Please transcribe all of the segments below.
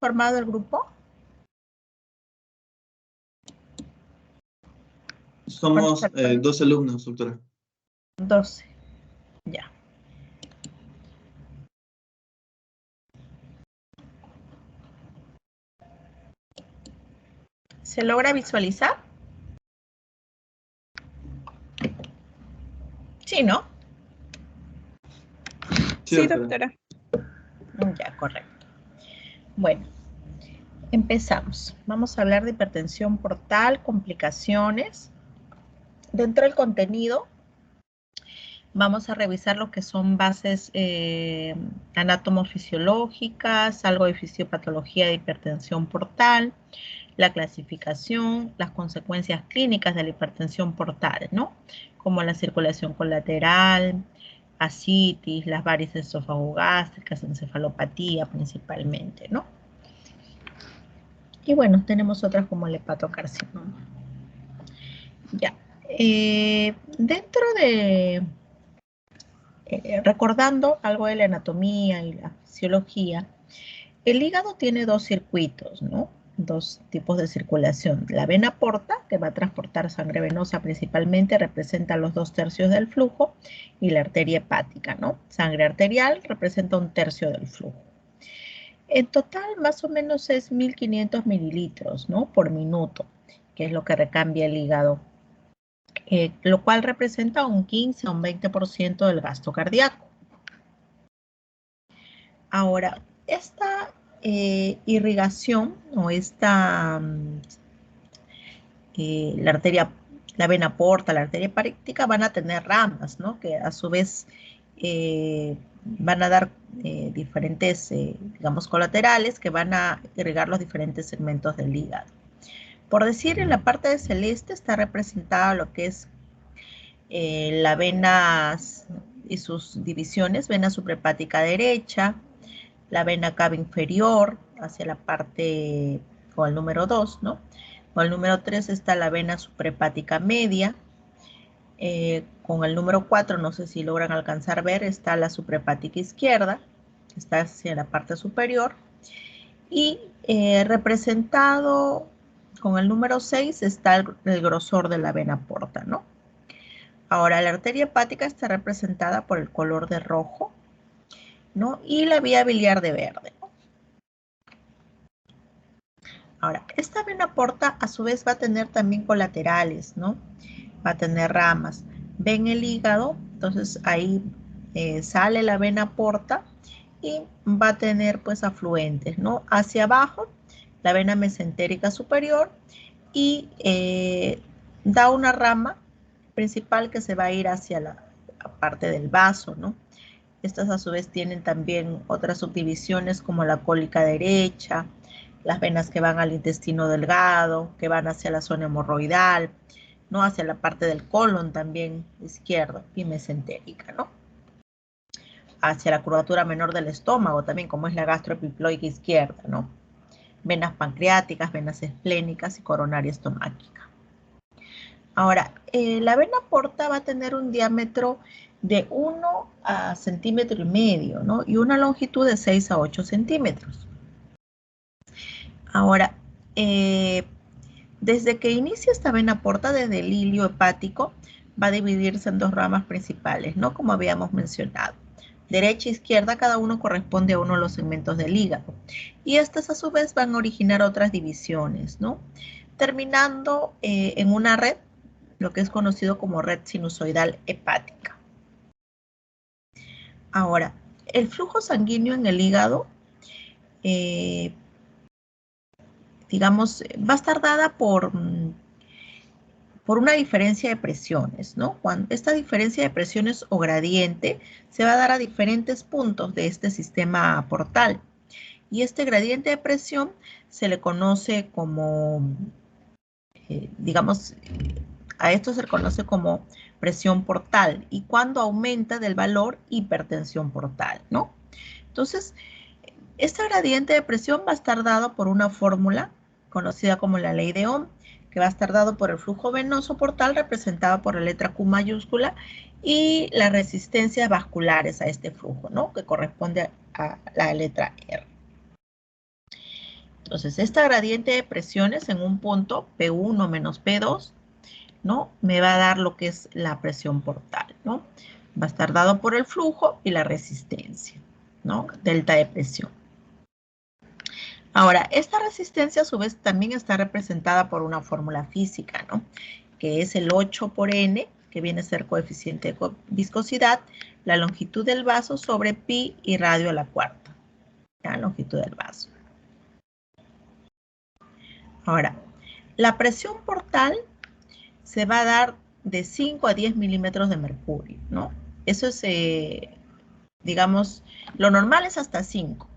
formado el grupo? Somos 12 alumnos, doctora. 12, ya. ¿Se logra visualizar? Sí, ¿no? Sí, doctora. Ya, correcto. Bueno, empezamos. Vamos a hablar de hipertensión portal, complicaciones. Dentro del contenido, vamos a revisar lo que son bases anatomofisiológicas, algo de fisiopatología de hipertensión portal, la clasificación, las consecuencias clínicas de la hipertensión portal, ¿no? Como la circulación colateral, ascitis, las varices esofagogástricas, encefalopatía principalmente, ¿no? Y bueno, tenemos otras como el hepatocarcinoma. Ya. Dentro de, recordando algo de la anatomía y la fisiología, el hígado tiene dos circuitos, ¿no? Dos tipos de circulación. La vena porta, que va a transportar sangre venosa principalmente, representa los 2/3 del flujo, y la arteria hepática, ¿no? Sangre arterial representa 1/3 del flujo. En total, más o menos es 1500 mililitros, ¿no? Por minuto, que es lo que recambia el hígado, lo cual representa un 15 o un 20% del gasto cardíaco. Ahora, esta irrigación o esta, la vena porta, la arteria hepática van a tener ramas, ¿no? Que a su vez van a dar diferentes, digamos, colaterales que van a irrigar los diferentes segmentos del hígado. Por decir, en la parte de celeste está representada lo que es la vena y sus divisiones, vena suprahepática derecha, la vena cava inferior hacia la parte con el número 2, ¿no? Con el número 3 está la vena suprahepática media. Con el número 4, no sé si logran alcanzar a ver, está la suprahepática izquierda, que está hacia la parte superior. Y representado con el número 6 está el grosor de la vena porta, ¿no? Ahora, la arteria hepática está representada por el color de rojo, ¿no? Y la vía biliar de verde, ¿no? Ahora, esta vena porta a su vez va a tener también colaterales, ¿no? Va a tener ramas. Ven el hígado, entonces ahí sale la vena porta y va a tener pues afluentes, ¿no? Hacia abajo, la vena mesentérica superior y da una rama principal que se va a ir hacia la parte del vaso, ¿no? Estas a su vez tienen también otras subdivisiones como la cólica derecha, las venas que van al intestino delgado, que van hacia la zona hemorroidal, ¿no? Hacia la parte del colon también izquierdo y mesentérica, ¿no? Hacia la curvatura menor del estómago también, como es la gastroepiploica izquierda, ¿no? Venas pancreáticas, venas esplénicas y coronaria estomáquica. Ahora, la vena porta va a tener un diámetro de 1 a 1,5 centímetros, ¿no? Y una longitud de 6 a 8 centímetros. Ahora, desde que inicia esta vena porta, desde el hilio hepático, va a dividirse en dos ramas principales, ¿no? Como habíamos mencionado. Derecha e izquierda, cada uno corresponde a uno de los segmentos del hígado. Y estas a su vez van a originar otras divisiones, ¿no? Terminando en una red, lo que es conocido como red sinusoidal hepática. Ahora, el flujo sanguíneo en el hígado, digamos, va a estar dada por una diferencia de presiones, ¿no? Cuando esta diferencia de presiones o gradiente se va a dar a diferentes puntos de este sistema portal. Y este gradiente de presión se le conoce como, digamos, a esto se le conoce como presión portal, y cuando aumenta del valor, hipertensión portal, ¿no? Entonces, este gradiente de presión va a estar dado por una fórmula conocida como la ley de Ohm, que va a estar dado por el flujo venoso portal representado por la letra Q mayúscula y las resistencias vasculares a este flujo, ¿no? Que corresponde a la letra R. Entonces, esta gradiente de presiones en un punto P1 menos P2, ¿no? Me va a dar lo que es la presión portal, ¿no? Va a estar dado por el flujo y la resistencia, ¿no? Delta de presión. Ahora, esta resistencia a su vez también está representada por una fórmula física, ¿no? Que es el 8 por N, que viene a ser coeficiente de viscosidad, la longitud del vaso sobre pi y radio a la cuarta. La longitud del vaso. Ahora, la presión portal se va a dar de 5 a 10 milímetros de mercurio, ¿no? Eso es, digamos, lo normal es hasta 5,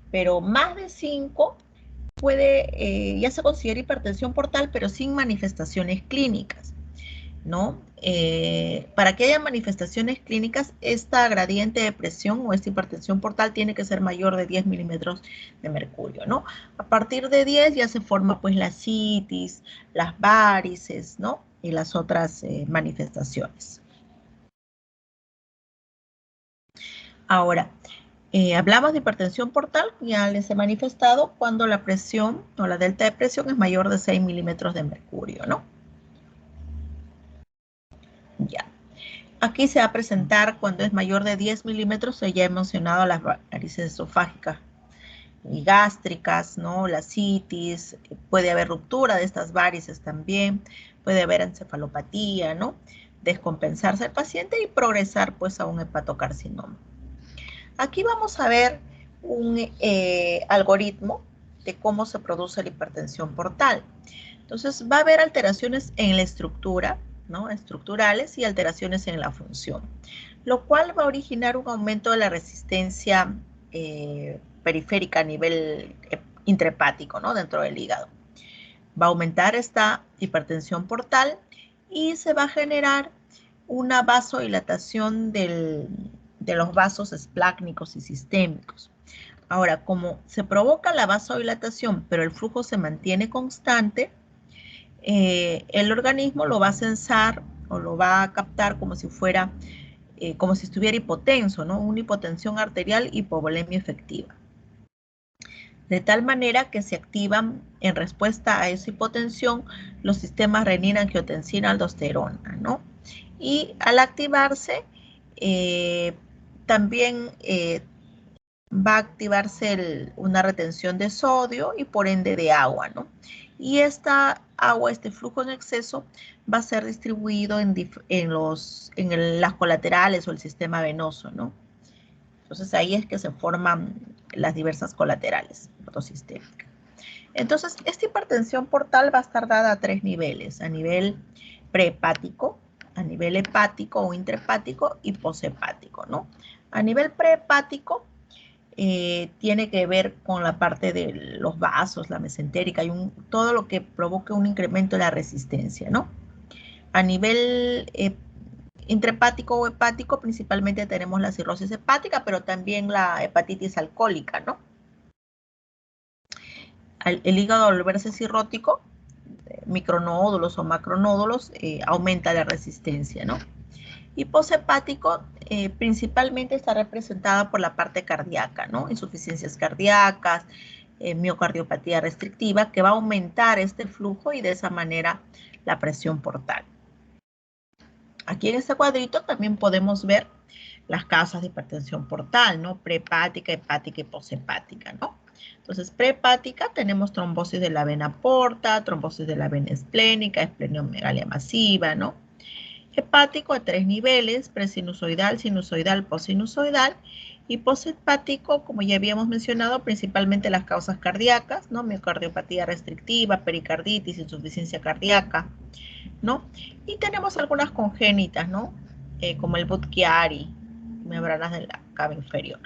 pero más de 5 puede, ya se considera hipertensión portal, pero sin manifestaciones clínicas, ¿no? Para que haya manifestaciones clínicas, esta gradiente de presión o esta hipertensión portal tiene que ser mayor de 10 milímetros de mercurio, ¿no? A partir de 10 ya se forma pues la citis, las varices, ¿no? Y las otras manifestaciones. Ahora, hablamos de hipertensión portal, ya les he manifestado cuando la presión o la delta de presión es mayor de 6 milímetros de mercurio, ¿no? Ya. Aquí se va a presentar cuando es mayor de 10 milímetros, ya he mencionado las varices esofágicas y gástricas, ¿no? La citis, puede haber ruptura de estas varices también, puede haber encefalopatía, ¿no? Descompensarse el paciente y progresar pues a un hepatocarcinoma. Aquí vamos a ver un algoritmo de cómo se produce la hipertensión portal. Entonces va a haber alteraciones en la estructura, ¿no? Estructurales y alteraciones en la función, lo cual va a originar un aumento de la resistencia periférica a nivel intrahepático, ¿no? Dentro del hígado. Va a aumentar esta hipertensión portal y se va a generar una vasodilatación de los vasos esplácnicos y sistémicos. Ahora, como se provoca la vasodilatación, pero el flujo se mantiene constante, el organismo lo va a censar o lo va a captar como si fuera, como si estuviera hipotenso, ¿no? Una hipotensión arterial, hipovolemia efectiva. De tal manera que se activan en respuesta a esa hipotensión los sistemas renina, angiotensina, aldosterona, ¿no? Y al activarse, también va a activarse una retención de sodio y por ende de agua, ¿no? Y esta agua, este flujo en exceso, va a ser distribuido en las colaterales o el sistema venoso, ¿no? Entonces ahí es que se forman las diversas colaterales fotosistémicas. Entonces, esta hipertensión portal va a estar dada a 3 niveles, a nivel prehepático, a nivel hepático o intrahepático y poshepático, ¿no? A nivel prehepático, tiene que ver con la parte de los vasos, la mesentérica, y todo lo que provoque un incremento de la resistencia, ¿no? A nivel intrahepático o hepático, principalmente tenemos la cirrosis hepática, pero también la hepatitis alcohólica, ¿no? El hígado al volverse cirrótico, micronódulos o macronódulos, aumenta la resistencia, ¿no? Y poshepático principalmente está representada por la parte cardíaca, ¿no? Insuficiencias cardíacas, miocardiopatía restrictiva, que va a aumentar este flujo y de esa manera la presión portal. Aquí en este cuadrito también podemos ver las causas de hipertensión portal, ¿no? Prehepática, hepática y poshepática, ¿no? Entonces, prehepática tenemos trombosis de la vena porta, trombosis de la vena esplénica, esplenomegalia masiva, ¿no? Hepático a 3 niveles, presinusoidal, sinusoidal, postsinusoidal, y poshepático, como ya habíamos mencionado, principalmente las causas cardíacas, ¿no? Miocardiopatía restrictiva, pericarditis, insuficiencia cardíaca, ¿no? Y tenemos algunas congénitas, ¿no? Como el Budd-Chiari, membranas de la cava inferior.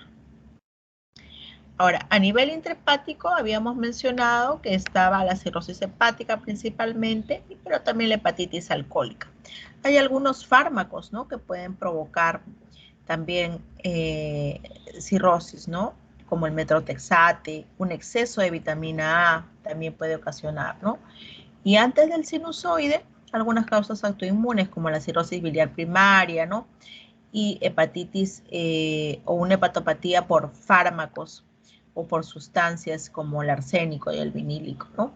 Ahora, a nivel intrahepático habíamos mencionado que estaba la cirrosis hepática principalmente, pero también la hepatitis alcohólica. Hay algunos fármacos, ¿no? Que pueden provocar también cirrosis, ¿no? Como el metrotexate, un exceso de vitamina A también puede ocasionar, ¿no? Y antes del sinusoide, algunas causas autoinmunes como la cirrosis biliar primaria, ¿no? Y hepatitis o una hepatopatía por fármacos o por sustancias como el arsénico y el vinílico, ¿no?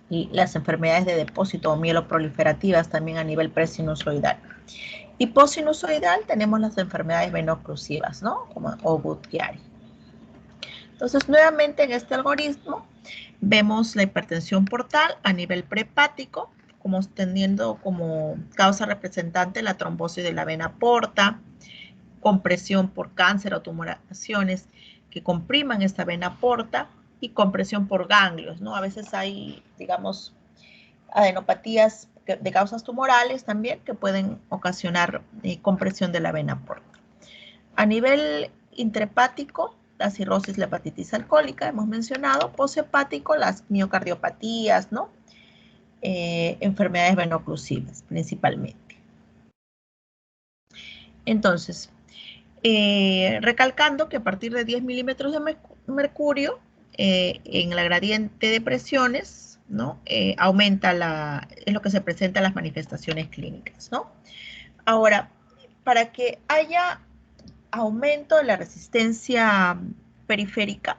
Y las enfermedades de depósito o mieloproliferativas también a nivel presinusoidal. Y postsinusoidal tenemos las enfermedades veno-oclusivas, ¿no? Como Budd-Chiari. Entonces, nuevamente en este algoritmo vemos la hipertensión portal a nivel prehepático, como teniendo como causa representante la trombosis de la vena porta, compresión por cáncer o tumoraciones que compriman esta vena porta y compresión por ganglios, ¿no? A veces hay, digamos, adenopatías de causas tumorales también que pueden ocasionar compresión de la vena porta. A nivel intrahepático, la cirrosis, la hepatitis alcohólica, hemos mencionado, poshepático, las miocardiopatías, ¿no? Enfermedades veno-oclusivas, principalmente. Entonces, recalcando que a partir de 10 milímetros de mercurio, en la gradiente de presiones, ¿no? Aumenta es lo que se presenta en las manifestaciones clínicas, ¿no? Ahora, para que haya aumento de la resistencia periférica,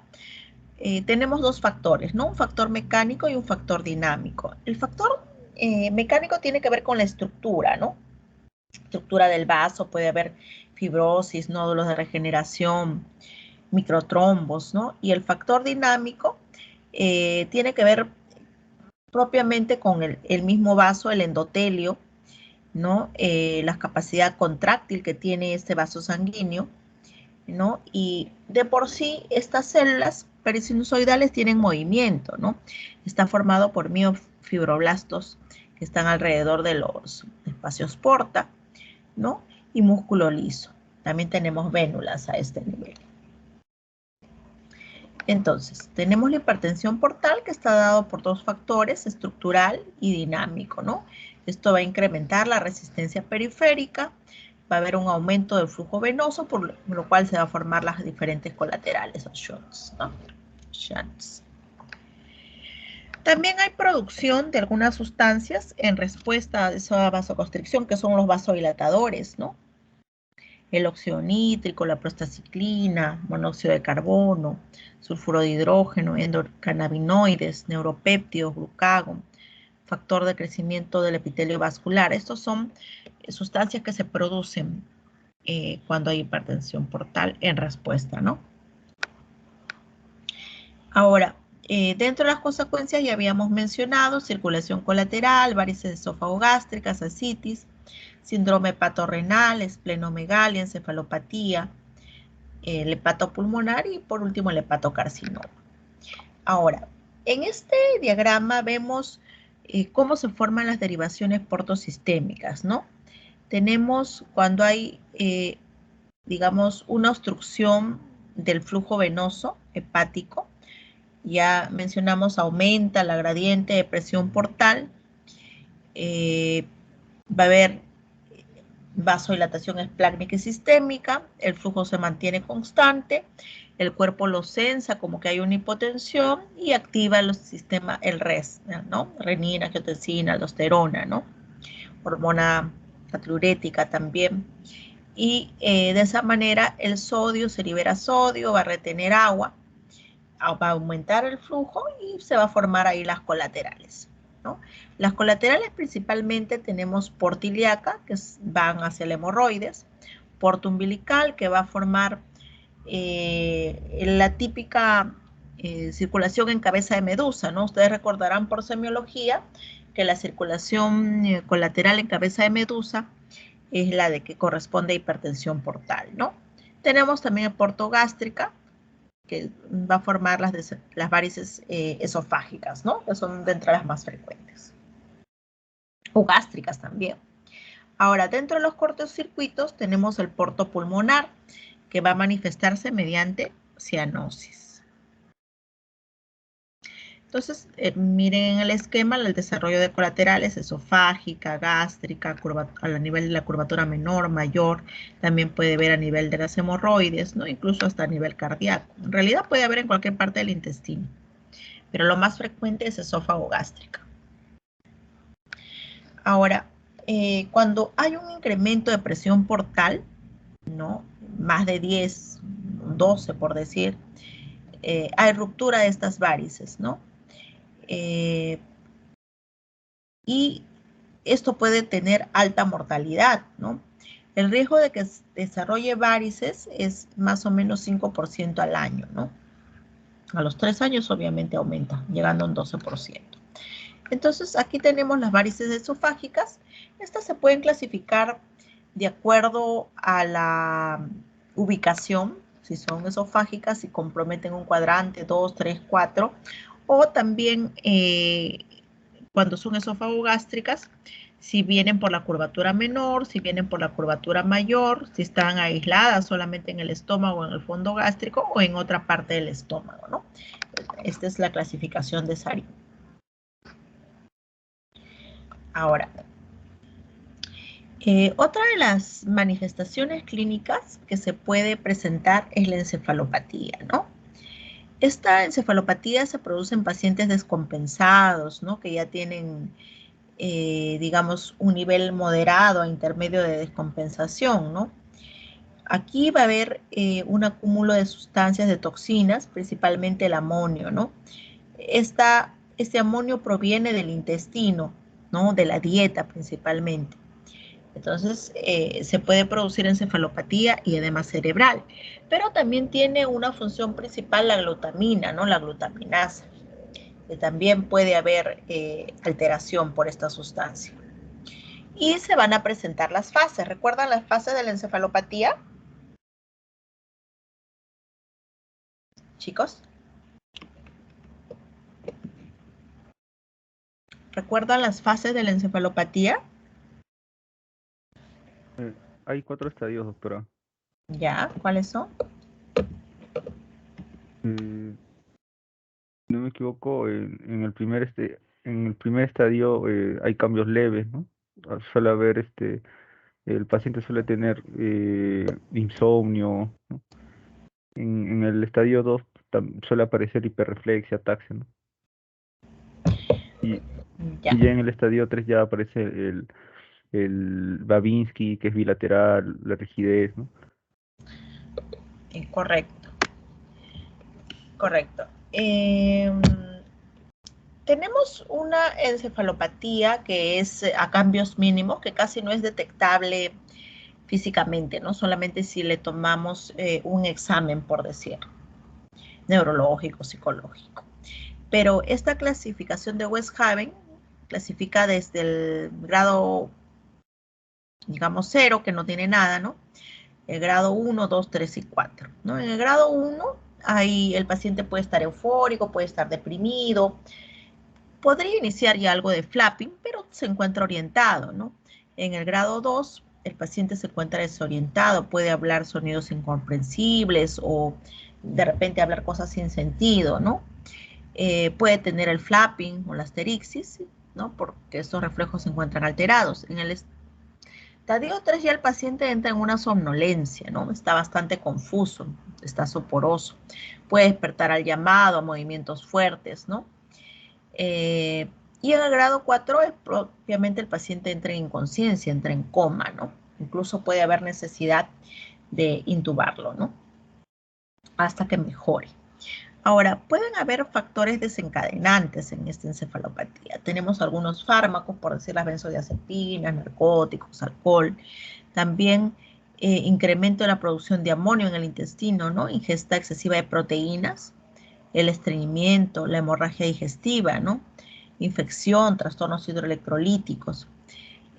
tenemos dos factores, ¿no? Un factor mecánico y un factor dinámico. El factor mecánico tiene que ver con la estructura, ¿no? Estructura del vaso, puede haber fibrosis, nódulos de regeneración, microtrombos, ¿no? Y el factor dinámico tiene que ver propiamente con el mismo vaso, el endotelio, ¿no? La capacidad contráctil que tiene este vaso sanguíneo, ¿no? Y de por sí estas células perisinusoidales tienen movimiento, ¿no? Está formado por miofibroblastos que están alrededor de los espacios porta, ¿no? Y músculo liso. También tenemos vénulas a este nivel. Entonces, tenemos la hipertensión portal que está dado por dos factores, estructural y dinámico, ¿no? Esto va a incrementar la resistencia periférica, va a haber un aumento del flujo venoso, por lo cual se van a formar las diferentes colaterales o shunts, ¿no? Shunts. También hay producción de algunas sustancias en respuesta a esa vasoconstricción, que son los vasodilatadores, ¿no? El óxido nítrico, la prostaciclina, monóxido de carbono, sulfuro de hidrógeno, endocannabinoides, neuropéptidos, glucagón, factor de crecimiento del epitelio vascular. Estos son sustancias que se producen cuando hay hipertensión portal en respuesta, ¿no? Ahora, dentro de las consecuencias ya habíamos mencionado circulación colateral, varices esófago-gástricas, ascitis, síndrome hepatorrenal, esplenomegalia, encefalopatía, el hepatopulmonar y por último el hepatocarcinoma. Ahora, en este diagrama vemos cómo se forman las derivaciones portosistémicas, ¿no? Tenemos cuando hay, digamos, una obstrucción del flujo venoso hepático, ya mencionamos, aumenta la gradiente de presión portal, va a haber vasodilatación esplácnica y sistémica, el flujo se mantiene constante, el cuerpo lo sensa como que hay una hipotensión y activa el sistema, el RES, ¿no? Renina, angiotensina, aldosterona, ¿no? Hormona natriurética también. Y de esa manera el sodio, se libera sodio, va a retener agua, va a aumentar el flujo y se va a formar ahí las colaterales, ¿no? Las colaterales principalmente tenemos porta ilíaca, que van hacia el hemorroides, porta umbilical, que va a formar la típica circulación en cabeza de medusa, ¿no? Ustedes recordarán por semiología que la circulación colateral en cabeza de medusa es la de que corresponde a hipertensión portal, ¿no? Tenemos también portogástrica, que va a formar las varices esofágicas, ¿no? Que son de entre las más frecuentes. O gástricas también. Ahora, dentro de los cortocircuitos tenemos el porto pulmonar, que va a manifestarse mediante cianosis. Entonces, miren el esquema, el desarrollo de colaterales, esofágica, gástrica, a nivel de la curvatura menor, mayor, también puede ver a nivel de las hemorroides, ¿no? Incluso hasta a nivel cardíaco. En realidad puede haber en cualquier parte del intestino, pero lo más frecuente es esófago gástrica. Ahora, cuando hay un incremento de presión portal, ¿no? Más de 10 12 por decir, hay ruptura de estas varices, ¿no? Y esto puede tener alta mortalidad, ¿no? El riesgo de que desarrolle varices es más o menos 5% al año, ¿no? A los 3 años obviamente aumenta, llegando a un 12%. Entonces aquí tenemos las varices esofágicas. Estas se pueden clasificar de acuerdo a la ubicación, si son esofágicas, si comprometen un cuadrante, 2, 3, 4, o también cuando son esófago-gástricas, si vienen por la curvatura menor, si vienen por la curvatura mayor, si están aisladas solamente en el estómago, en el fondo gástrico o en otra parte del estómago, ¿no? Esta es la clasificación de Sarin. Ahora, otra de las manifestaciones clínicas que se puede presentar es la encefalopatía, ¿no? Esta encefalopatía se produce en pacientes descompensados, ¿no? Que ya tienen, digamos, un nivel moderado a intermedio de descompensación, ¿no? Aquí va a haber un acúmulo de sustancias, de toxinas, principalmente el amonio, ¿no? Este amonio proviene del intestino, ¿no? De la dieta principalmente. Entonces, se puede producir encefalopatía y edema cerebral, pero también tiene una función principal la glutamina, ¿no? La glutaminasa, que también puede haber alteración por esta sustancia. Y se van a presentar las fases. ¿Recuerdan las fases de la encefalopatía? Chicos. ¿Recuerdan las fases de la encefalopatía? Hay 4 estadios, doctora. Ya, ¿cuáles son? No me equivoco, en el primer estadio hay cambios leves, ¿no? Suele haber el paciente suele tener insomnio, ¿no? En el estadio 2 suele aparecer hiperreflexia, ataxia, ¿no? Y Ya. ya en el estadio 3 ya aparece el Babinski, que es bilateral, la rigidez, ¿no? Correcto. Correcto. Tenemos una encefalopatía que es a cambios mínimos, que casi no es detectable físicamente, ¿no? Solamente si le tomamos un examen, por decir, neurológico, psicológico. Pero esta clasificación de Westhaven clasifica desde el grado, digamos, 0, que no tiene nada, ¿no? El grado 1, 2, 3 y 4, ¿no? En el grado 1, ahí el paciente puede estar eufórico, puede estar deprimido, podría iniciar ya algo de flapping, pero se encuentra orientado, ¿no? En el grado 2, el paciente se encuentra desorientado, puede hablar sonidos incomprensibles o de repente hablar cosas sin sentido, ¿no? Puede tener el flapping o la asterixis, ¿no? Porque estos reflejos se encuentran alterados. En el estadio 3 ya el paciente entra en una somnolencia, ¿no? Está bastante confuso, está soporoso. Puede despertar al llamado, a movimientos fuertes, ¿no? Y en el grado 4, obviamente el paciente entra en inconsciencia, entra en coma, ¿no? Incluso puede haber necesidad de intubarlo, ¿no? Hasta que mejore. Ahora, pueden haber factores desencadenantes en esta encefalopatía. Tenemos algunos fármacos, por decir las benzodiazepinas, narcóticos, alcohol. También incremento de la producción de amonio en el intestino, ¿no? Ingesta excesiva de proteínas, el estreñimiento, la hemorragia digestiva, ¿no? Infección, trastornos hidroelectrolíticos.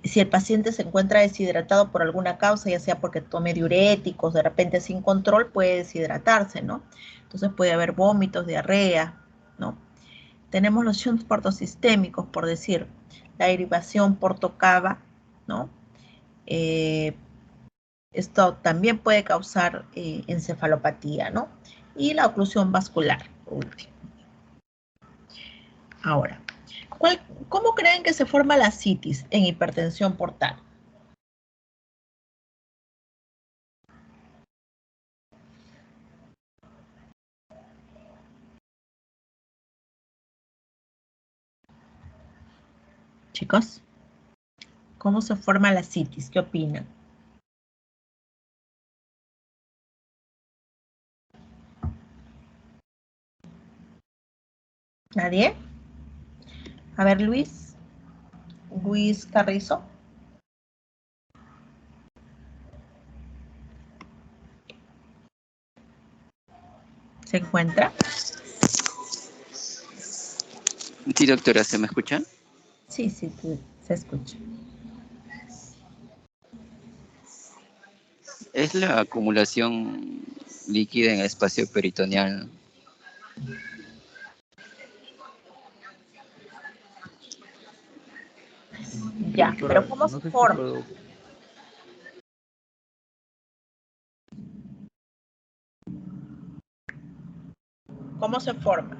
Si el paciente se encuentra deshidratado por alguna causa, ya sea porque tome diuréticos, de repente sin control, puede deshidratarse, ¿no? Entonces puede haber vómitos, diarrea, ¿no? Tenemos los shunts portosistémicos, por decir, la derivación portocava, ¿no? Esto también puede causar encefalopatía, ¿no? Y la oclusión vascular, por último. Ahora, ¿cómo creen que se forma la citis en hipertensión portal? Chicos, ¿cómo se forma la citis? ¿Qué opinan? ¿Nadie? A ver, Luis Carrizo. ¿Se encuentra? Sí, doctora, ¿se me escucha? Sí, se escucha. Es la acumulación líquida en el espacio peritoneal, ¿no? Ya, Doctora, pero ¿cómo no se sé si forma? puedo... ¿Cómo se forma?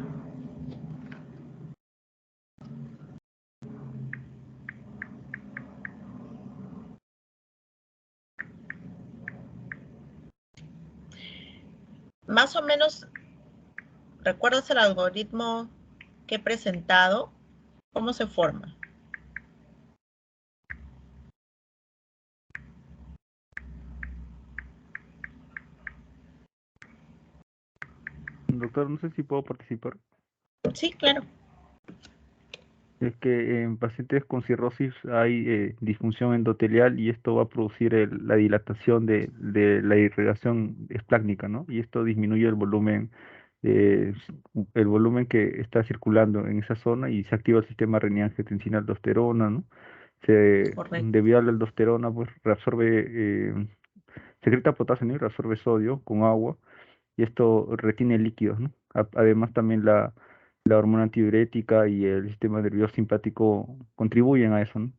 Más o menos, ¿recuerdas el algoritmo que he presentado? ¿Cómo se forma? Doctor, no sé si puedo participar. Sí, claro. Es que en pacientes con cirrosis hay disfunción endotelial y esto va a producir la dilatación de la irrigación esplácnica, ¿no? Y esto disminuye eh, el volumen que está circulando en esa zona y se activa el sistema renin-angiotensina-aldosterona, ¿no? Correcto. Debido a la aldosterona, pues reabsorbe, secreta potasio, ¿no? Y reabsorbe sodio con agua y esto retiene líquidos, ¿no? Además también la hormona antidiurética y el sistema nervioso simpático contribuyen a eso, ¿no?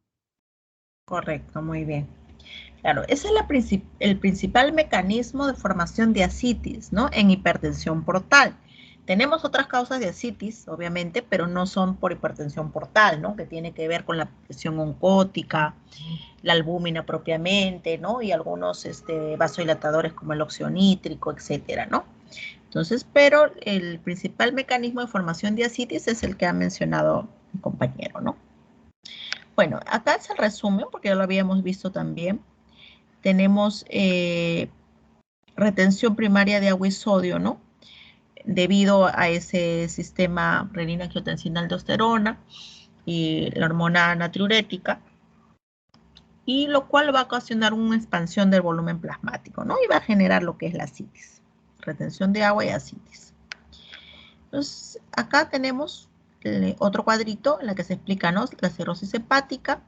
Correcto, muy bien. Claro, ese es el principal mecanismo de formación de ascitis, ¿no? En hipertensión portal. Tenemos otras causas de ascitis, obviamente, pero no son por hipertensión portal, ¿no? Que tiene que ver con la presión oncótica, la albúmina propiamente, ¿no? Y algunos vasodilatadores como el óxido nítrico, etcétera, ¿no? Entonces, pero el principal mecanismo de formación de ascitis es el que ha mencionado mi compañero, ¿no? Bueno, acá es el resumen, porque ya lo habíamos visto también. Tenemos retención primaria de agua y sodio, ¿no? Debido a ese sistema renina-angiotensina-aldosterona y la hormona natriurética, y lo cual va a ocasionar una expansión del volumen plasmático, ¿no? Y va a generar lo que es la ascitis, retención de agua y ascitis. Entonces, acá tenemos otro cuadrito en el que se explica, ¿no? La cirrosis hepática,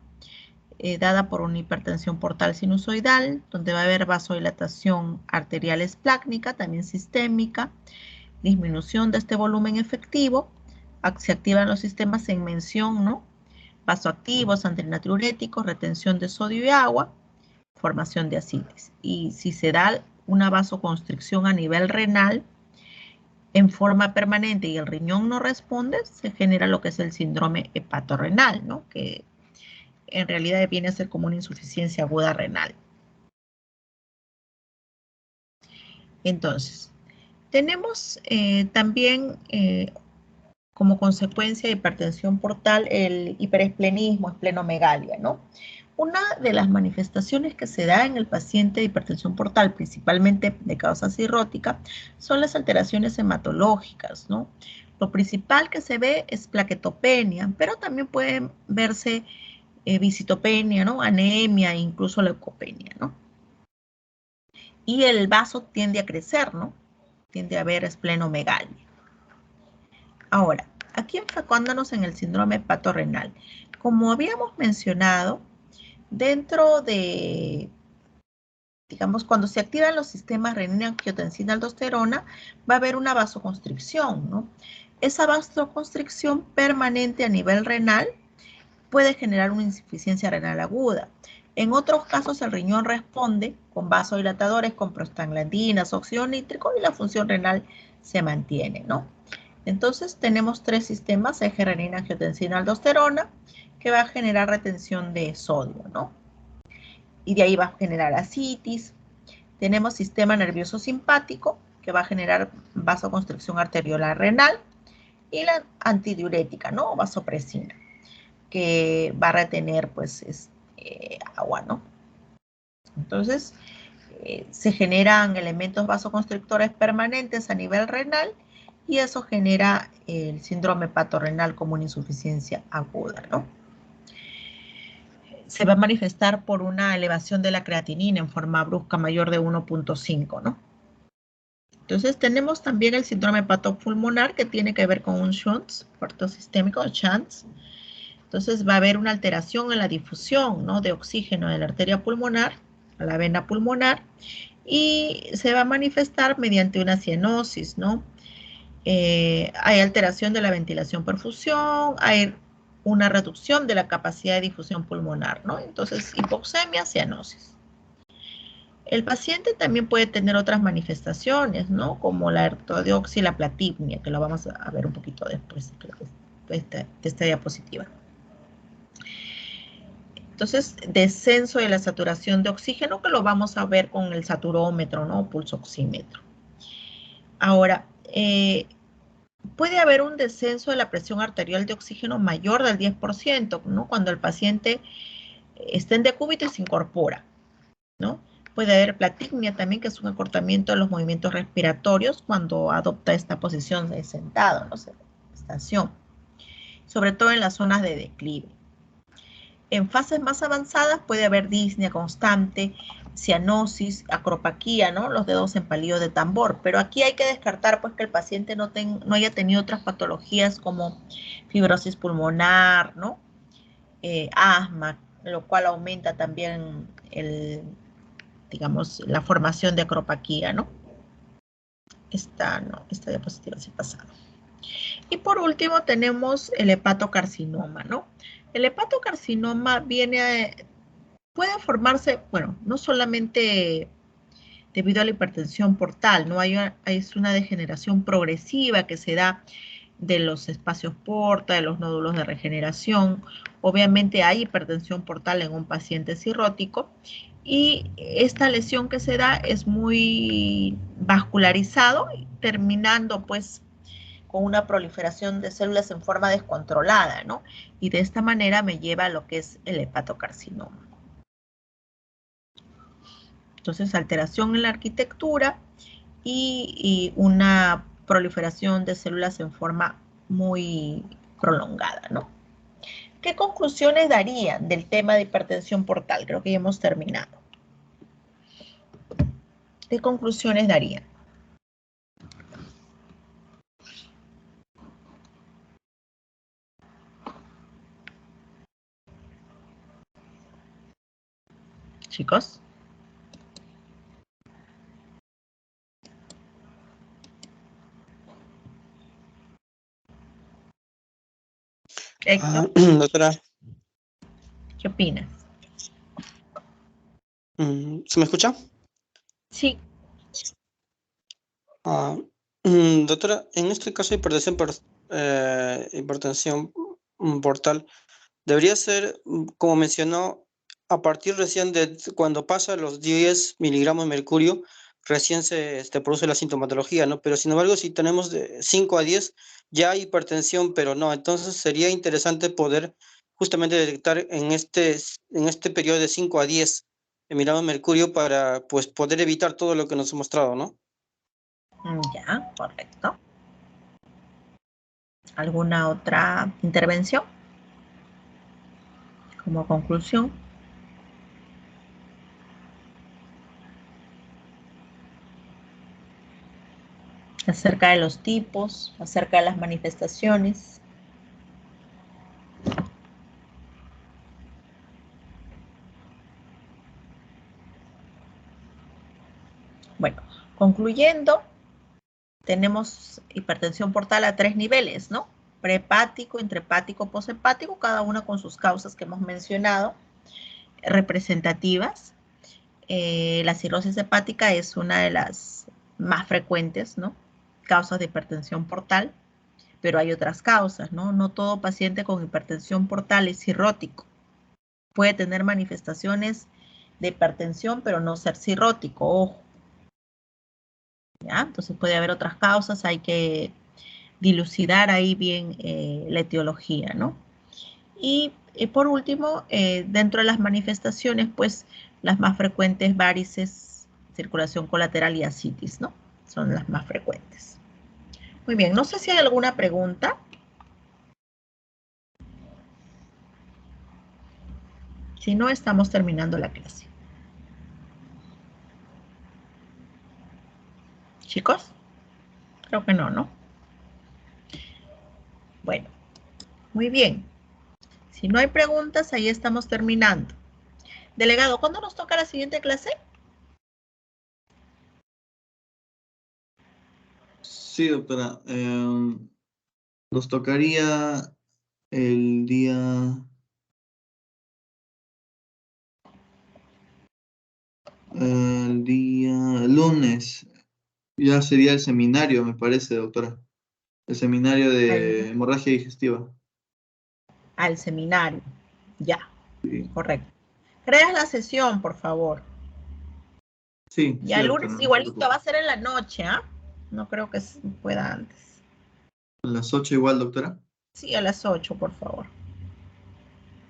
dada por una hipertensión portal sinusoidal, donde va a haber vasodilatación arterial esplácnica, también sistémica, disminución de este volumen efectivo, se activan los sistemas en mención, ¿no? Vasoactivos, antinatriuréticos, retención de sodio y agua, formación de ascitis. Y si se da una vasoconstricción a nivel renal en forma permanente y el riñón no responde, se genera lo que es el síndrome hepatorrenal, ¿no? Que en realidad viene a ser como una insuficiencia aguda renal. Entonces, tenemos también como consecuencia de hipertensión portal el hiperesplenismo, esplenomegalia, ¿no? Una de las manifestaciones que se da en el paciente de hipertensión portal, principalmente de causa cirrótica, son las alteraciones hematológicas, ¿no? Lo principal que se ve es plaquetopenia, pero también pueden verse visitopenia, ¿no? Anemia e incluso leucopenia, ¿no? Y el vaso tiende a crecer, ¿no? Tiende a haber esplenomegalia. Ahora, aquí enfocándonos en el síndrome hepatorrenal. Como habíamos mencionado, dentro de, digamos, cuando se activan los sistemas renina-angiotensina-aldosterona, va a haber una vasoconstricción, ¿no? Esa vasoconstricción permanente a nivel renal puede generar una insuficiencia renal aguda. En otros casos, el riñón responde con vasodilatadores, con prostaglandinas, óxido nítrico y la función renal se mantiene, ¿no? Entonces, tenemos tres sistemas, eje renina-angiotensina-aldosterona, que va a generar retención de sodio, ¿no? Y de ahí va a generar ascitis. Tenemos sistema nervioso simpático, que va a generar vasoconstricción arteriolar renal, y la antidiurética, ¿no? Vasopresina, que va a retener, pues, agua, ¿no? Entonces, se generan elementos vasoconstrictores permanentes a nivel renal y eso genera el síndrome hepatorenal como una insuficiencia aguda, ¿no? Se va a manifestar por una elevación de la creatinina en forma brusca mayor de 1.5, ¿no? Entonces tenemos también el síndrome hepatopulmonar que tiene que ver con un shunt portosistémico, SHUNT. Entonces va a haber una alteración en la difusión, ¿no?, de oxígeno de la arteria pulmonar a la vena pulmonar y se va a manifestar mediante una cianosis, ¿no? Hay alteración de la ventilación-perfusión, hay una reducción de la capacidad de difusión pulmonar, ¿no? Entonces, hipoxemia, cianosis. El paciente también puede tener otras manifestaciones, ¿no? Como la ortodeoxilaplatimia, que lo vamos a ver un poquito después de esta diapositiva. Entonces, descenso de la saturación de oxígeno, que lo vamos a ver con el saturómetro, ¿no? Pulso oxímetro. Ahora, puede haber un descenso de la presión arterial de oxígeno mayor del 10%, ¿no? Cuando el paciente está en decúbito y se incorpora, ¿no? Puede haber platicmia también, que es un acortamiento de los movimientos respiratorios cuando adopta esta posición de sentado, ¿no? Estación, sobre todo en las zonas de declive. En fases más avanzadas puede haber disnea constante, cianosis, acropaquía, ¿no? Los dedos en palillo de tambor. Pero aquí hay que descartar pues que el paciente no haya tenido otras patologías como fibrosis pulmonar, ¿no? Asma, lo cual aumenta también digamos, la formación de acropaquía, ¿no? Esta diapositiva se ha pasado. Y por último tenemos el hepatocarcinoma, ¿no? El hepatocarcinoma puede formarse, bueno, no solamente debido a la hipertensión portal, ¿no? Es una degeneración progresiva que se da de los espacios porta, de los nódulos de regeneración. Obviamente hay hipertensión portal en un paciente cirrótico y esta lesión que se da es muy vascularizado, terminando pues con una proliferación de células en forma descontrolada, ¿no? Y de esta manera me lleva a lo que es el hepatocarcinoma. Entonces, alteración en la arquitectura y una proliferación de células en forma muy prolongada, ¿no? ¿Qué conclusiones darían del tema de hipertensión portal? Creo que ya hemos terminado. ¿Qué conclusiones darían? Chicos. Héctor. Doctora. ¿Qué opinas? ¿Se me escucha? Sí. Doctora, en este caso de hipertensión portal, debería ser, como mencionó, a partir recién de cuando pasa los 10 miligramos de mercurio, recién se produce la sintomatología, ¿no? Pero sin embargo, si tenemos de 5 a 10, ya hay hipertensión, pero no. Entonces sería interesante poder justamente detectar en este periodo de 5 a 10 miligramos de mercurio para pues, poder evitar todo lo que nos ha mostrado, ¿no? Ya, correcto. ¿Alguna otra intervención? Como conclusión. Acerca de los tipos, acerca de las manifestaciones. Bueno, concluyendo, tenemos hipertensión portal a 3 niveles, ¿no? Prehepático, intrahepático, posthepático, cada una con sus causas que hemos mencionado, representativas. La cirrosis hepática es una de las más frecuentes, ¿no? Causas de hipertensión portal, pero hay otras causas, ¿no? No todo paciente con hipertensión portal es cirrótico. Puede tener manifestaciones de hipertensión, pero no ser cirrótico, ojo. ¿Ya? Entonces puede haber otras causas, hay que dilucidar ahí bien la etiología, ¿no? Y por último, dentro de las manifestaciones, pues las más frecuentes, varices, circulación colateral y ascitis, ¿no? Son las más frecuentes. Muy bien, no sé si hay alguna pregunta. Si no, estamos terminando la clase. Chicos, creo que no, ¿no? Bueno, muy bien. Si no hay preguntas, ahí estamos terminando. Delegado, ¿cuándo nos toca la siguiente clase? Sí, doctora. Nos tocaría el día lunes. Ya sería el seminario, me parece, doctora. El seminario de hemorragia digestiva. Al seminario. Ya, Sí, correcto. Creas la sesión, por favor. sí, Ya el doctora, lunes no se igualito preocupe. va a ser en la noche, ¿ah? No creo que pueda antes. A las 8 igual, doctora. Sí, a las 8, por favor.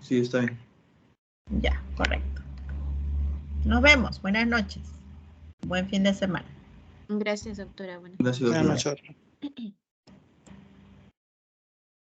Sí, está bien. Ya, correcto. Nos vemos. Buenas noches. Buen fin de semana. Gracias, doctora. Buenas Gracias, Buenas doctora. noches.